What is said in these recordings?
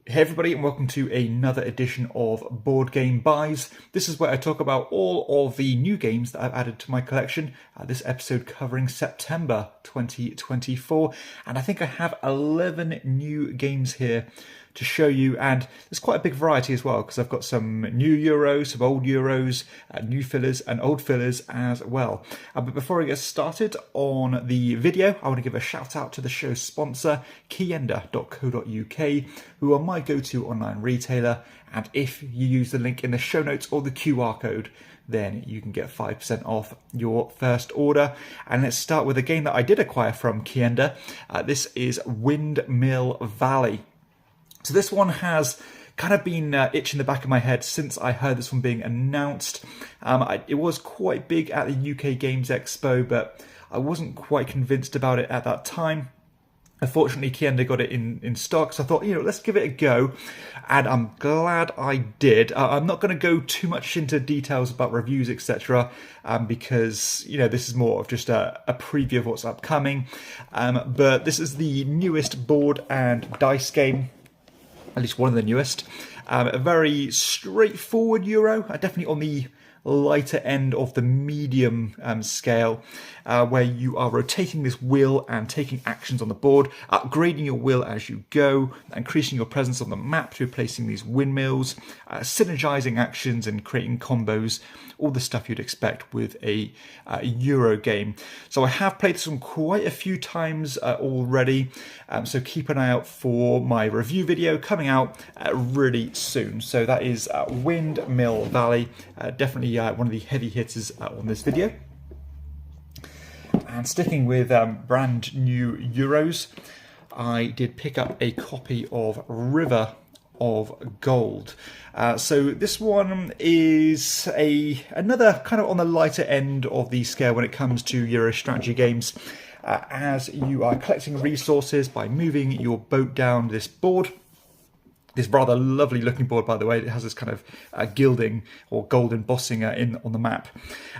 Hey everybody, and welcome to another edition of Board Game Buys. This is where I talk about all of the new games that I've added to my collection. This episode covering September 2024, and I think I have 11 new games here to show you, and there's quite a big variety as well because I've got some new Euros, some old Euros, new fillers and old fillers as well. But before I get started on the video, I want to give a shout out to the show's sponsor, KIENDA.co.uk, who are my go-to online retailer, and if you use the link in the show notes or the QR code, then you can get 5% off your first order. And let's start with a game that I did acquire from KIENDA. This is Windmill Valley. So this one has kind of been itching the back of my head since I heard this one being announced. It was quite big at the UK Games Expo, but I wasn't quite convinced about it at that time. Unfortunately, KIENDA got it in stock, so I thought, let's give it a go, and I'm glad I did. I'm not going to go too much into details about reviews, etc., because, this is more of just a preview of what's upcoming. But this is the newest board and dice game, at least one of the newest. A very straightforward Euro, definitely on the lighter end of the medium scale, where you are rotating this wheel and taking actions on the board, upgrading your wheel as you go, increasing your presence on the map through placing these windmills, synergizing actions and creating combos, all the stuff you'd expect with a Euro game. So I have played this one quite a few times already, so keep an eye out for my review video coming out really soon. So that is Windmill Valley, definitely one of the heavy hitters on this video. And sticking with brand new Euros, I did pick up a copy of River of Gold. So this one is another kind of on the lighter end of the scale when it comes to Euro strategy games, as you are collecting resources by moving your boat down this board. This rather lovely looking board, by the way. It has this kind of gilding or gold embossing on the map.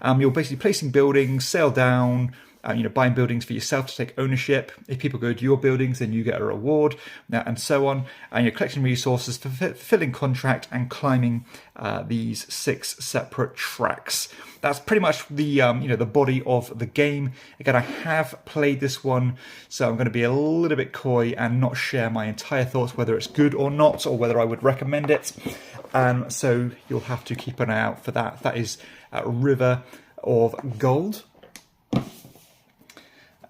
You're basically placing buildings, sail down, buying buildings for yourself to take ownership. If people go to your buildings, then you get a reward, and so on. And you're collecting resources for fulfilling contract and climbing these 6 separate tracks. That's pretty much the the body of the game. Again, I have played this one, so I'm going to be a little bit coy and not share my entire thoughts, whether it's good or not, or whether I would recommend it. So you'll have to keep an eye out for that. That is River of Gold.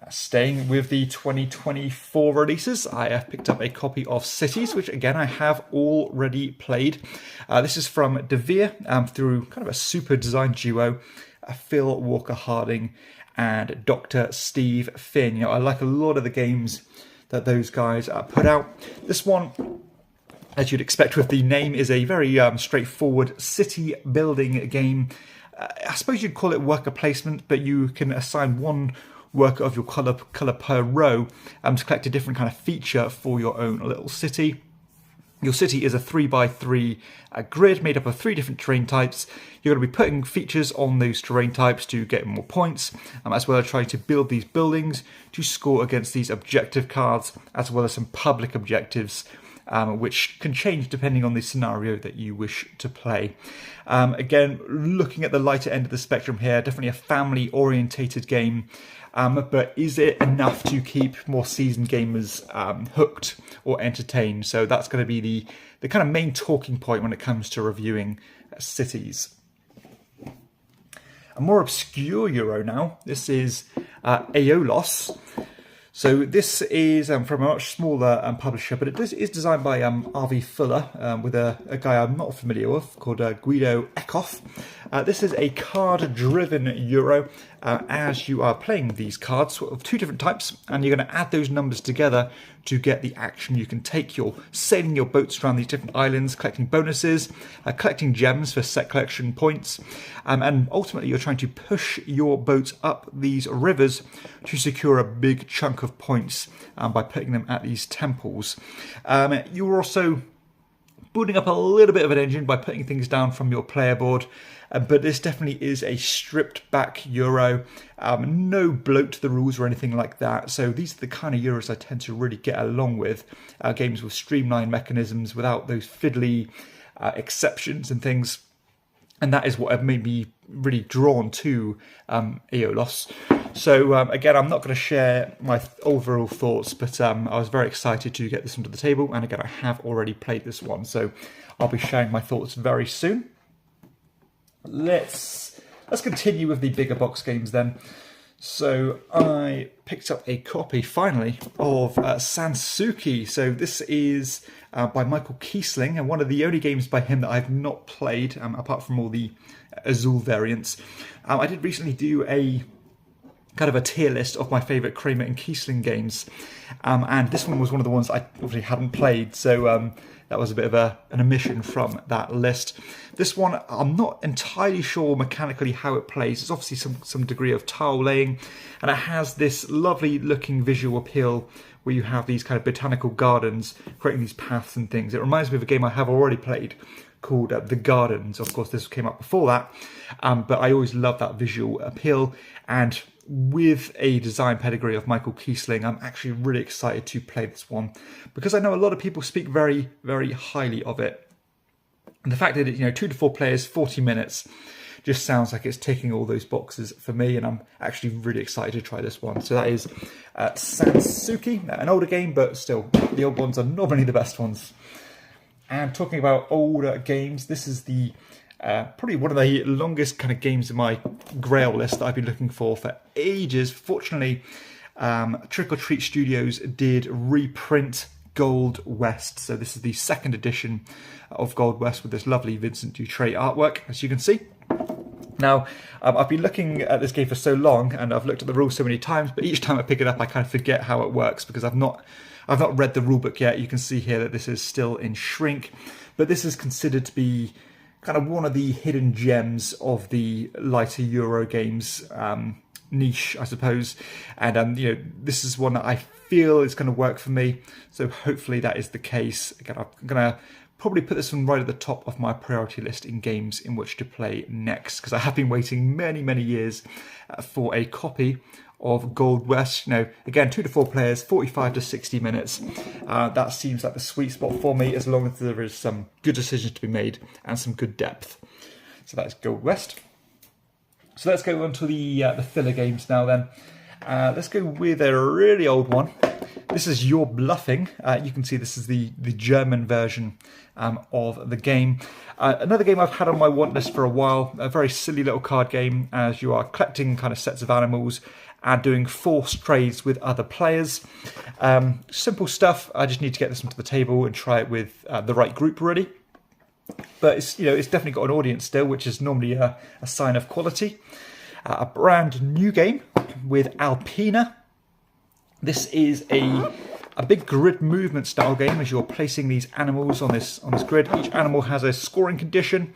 Staying with the 2024 releases, I have picked up a copy of Cities, which again I have already played. This is from De Vere, through kind of a super design duo, Phil Walker-Harding and Dr. Steve Finn. I like a lot of the games that those guys put out. This one, as you'd expect with the name, is a very straightforward city building game. I suppose you'd call it worker placement, but you can assign one worker of your colour per row to collect a different kind of feature for your own little city. Your city is a 3x3 grid made up of 3 different terrain types. You're going to be putting features on those terrain types to get more points, as well as trying to build these buildings to score against these objective cards, as well as some public objectives, which can change depending on the scenario that you wish to play. Again, looking at the lighter end of the spectrum here, definitely a family-orientated game. But is it enough to keep more seasoned gamers hooked or entertained? So that's going to be the kind of main talking point when it comes to reviewing Cities. A more obscure Euro now. This is Aeolos. So this is from a much smaller publisher, but it is designed by R.V. Fuller, with a guy I'm not familiar with called Guido Eckhoff. This is a card-driven Euro, as you are playing these cards of 2 different types, and you're going to add those numbers together to get the action you can take. You're sailing your boats around these different islands, collecting bonuses, collecting gems for set collection points, and ultimately you're trying to push your boats up these rivers to secure a big chunk of points by putting them at these temples. You're also building up a little bit of an engine by putting things down from your player board. But this definitely is a stripped back Euro. No bloat to the rules or anything like that. So these are the kind of Euros I tend to really get along with. Games with streamlined mechanisms without those fiddly exceptions and things. And that is what have made me really drawn to Aeolos. So again, I'm not going to share my overall thoughts, but I was very excited to get this onto the table. And again, I have already played this one, so I'll be sharing my thoughts very soon. Let's continue with the bigger box games then. So I picked up a copy, finally, of Sansuki. So this is by Michael Kiesling, and one of the only games by him that I've not played, apart from all the Azul variants. I did recently do a kind of a tier list of my favourite Kramer and Kiesling games, and this one was one of the ones I obviously hadn't played, so that was a bit of an omission from that list. This one, I'm not entirely sure mechanically how it plays. There's obviously some degree of tile laying, and it has this lovely looking visual appeal where you have these kind of botanical gardens creating these paths and things. It reminds me of a game I have already played called The Gardens. Of course, this came up before that, but I always love that visual appeal. And with a design pedigree of Michael Kiesling, I'm actually really excited to play this one because I know a lot of people speak very, very highly of it. And the fact that it, 2 to 4 players, 40 minutes, just sounds like it's ticking all those boxes for me, and I'm actually really excited to try this one. So that is Sansuki, an older game, but still, the old ones are normally the best ones. And talking about older games, this is the probably one of the longest kind of games in my Grail list that I've been looking for ages. Fortunately, Trick or Treat Studios did reprint Gold West. So this is the second edition of Gold West with this lovely Vincent Dutrait artwork, as you can see. Now, I've been looking at this game for so long, and I've looked at the rules so many times, but each time I pick it up, I kind of forget how it works because I've not read the rulebook yet. You can see here that this is still in shrink, but this is considered to be kind of one of the hidden gems of the lighter Euro games niche, I suppose. And this is one that I feel is going to work for me. So hopefully that is the case. Again, I'm going to probably put this one right at the top of my priority list in games in which to play next, because I have been waiting many, many years for a copy of Gold West. Again, 2 to 4 players, 45 to 60 minutes. That seems like the sweet spot for me, as long as there is some good decisions to be made and some good depth. So that's Gold West. So let's go on to the filler games now then. Let's go with a really old one. This is You're Bluffing. You can see this is the German version of the game. Another game I've had on my want list for a while. A very silly little card game, as you are collecting kind of sets of animals and doing forced trades with other players. Simple stuff. I just need to get this onto the table and try it with the right group really. But it's definitely got an audience still, which is normally a sign of quality. A brand new game with Alpina. This is a big grid movement style game as you're placing these animals on this grid. Each animal has a scoring condition.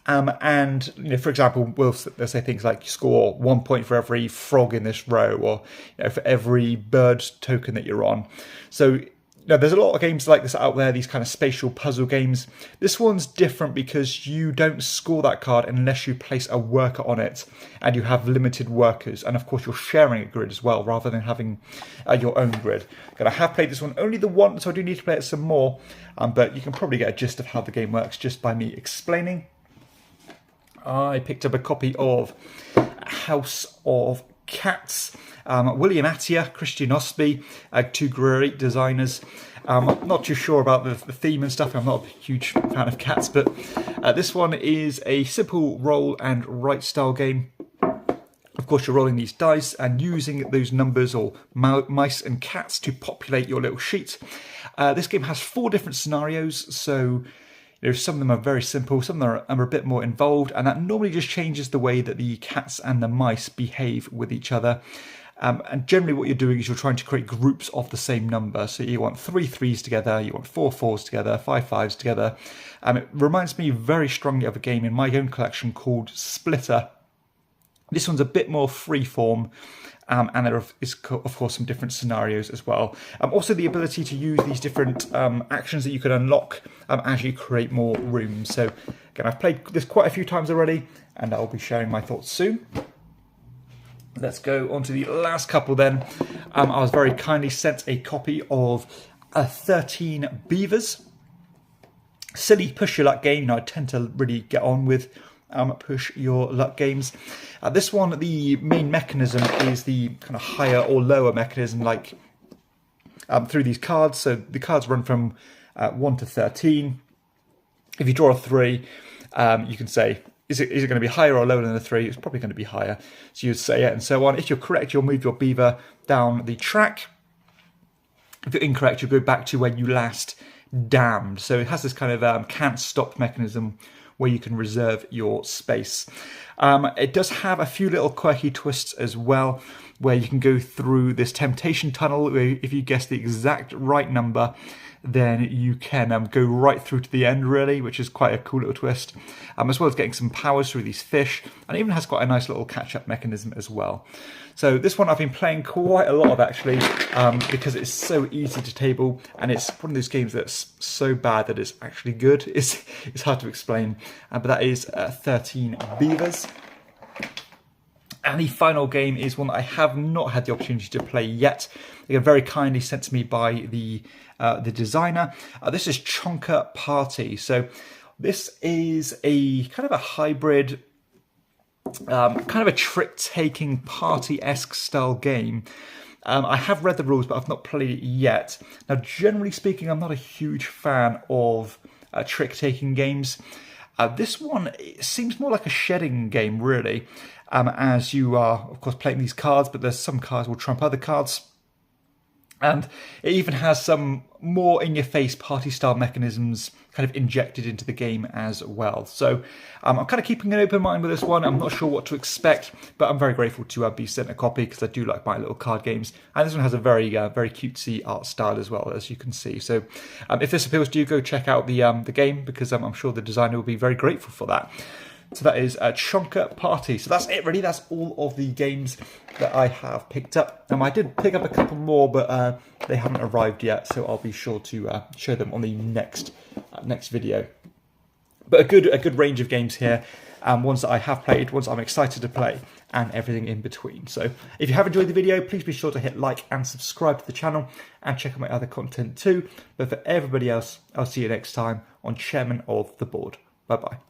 And for example, let's say things like you score 1 point for every frog in this row, or for every bird token that you're on. So there's a lot of games like this out there, these kind of spatial puzzle games. This one's different because you don't score that card unless you place a worker on it, and you have limited workers. And of course, you're sharing a grid as well, rather than having your own grid. I have played this one only the once, so I do need to play it some more. But you can probably get a gist of how the game works just by me explaining. I picked up a copy of House of Cats. William Attia, Christian Osby, 2 great designers. I'm not too sure about the theme and stuff. I'm not a huge fan of cats, but this one is a simple roll and write style game. Of course, you're rolling these dice and using those numbers or mice and cats to populate your little sheet. This game has 4 different scenarios, so some of them are very simple, some of them are a bit more involved, and that normally just changes the way that the cats and the mice behave with each other. And generally what you're doing is you're trying to create groups of the same number. So you want 3 3s together, you want 4 4s together, 5 5s together. It reminds me very strongly of a game in my own collection called Splitter, This one's a bit more freeform, and there is, of course, some different scenarios as well. Also, the ability to use these different actions that you can unlock as you create more rooms. So, again, I've played this quite a few times already, and I'll be sharing my thoughts soon. Let's go on to the last couple then. I was very kindly sent a copy of 13 Beavers. Silly push your luck game. You know, I tend to really get on with push your luck games. This one, the main mechanism is the kind of higher or lower mechanism, like through these cards. So the cards run from 1 to 13. If you draw a 3, you can say, is it going to be higher or lower than the 3? It's probably going to be higher. So you'd say it and so on. If you're correct, you'll move your beaver down the track. If you're incorrect, you'll go back to when you last damned. So it has this kind of can't stop mechanism where you can reserve your space. It does have a few little quirky twists as well, where you can go through this temptation tunnel, where if you guess the exact right number, then you can go right through to the end, really, which is quite a cool little twist, as well as getting some powers through these fish, and it even has quite a nice little catch-up mechanism as well. So this one I've been playing quite a lot of, actually, because it's so easy to table, and it's one of those games that's so bad that it's actually good. It's hard to explain, but that is 13 Beavers. And the final game is one that I have not had the opportunity to play yet. Again, very kindly sent to me by the designer. This is Chonka Party. So this is a kind of a hybrid, kind of a trick-taking party-esque style game. I have read the rules, but I've not played it yet. Now, generally speaking, I'm not a huge fan of trick-taking games. This one seems more like a shedding game, really, as you are, of course, playing these cards, but there's some cards will trump other cards. And it even has some more in-your-face party-style mechanisms kind of injected into the game as well. So I'm kind of keeping an open mind with this one. I'm not sure what to expect, but I'm very grateful to be sent a copy because I do like my little card games. And this one has a very very cutesy art style as well, as you can see. So if this appeals to you, go check out the game, because I'm sure the designer will be very grateful for that. So that is Chonka Party. So that's it, really. That's all of the games that I have picked up. I did pick up a couple more, but they haven't arrived yet, so I'll be sure to show them on the next video. But a good range of games here, ones that I have played, ones I'm excited to play, and everything in between. So if you have enjoyed the video, please be sure to hit like and subscribe to the channel, and check out my other content too. But for everybody else, I'll see you next time on Chairman of the Board. Bye bye.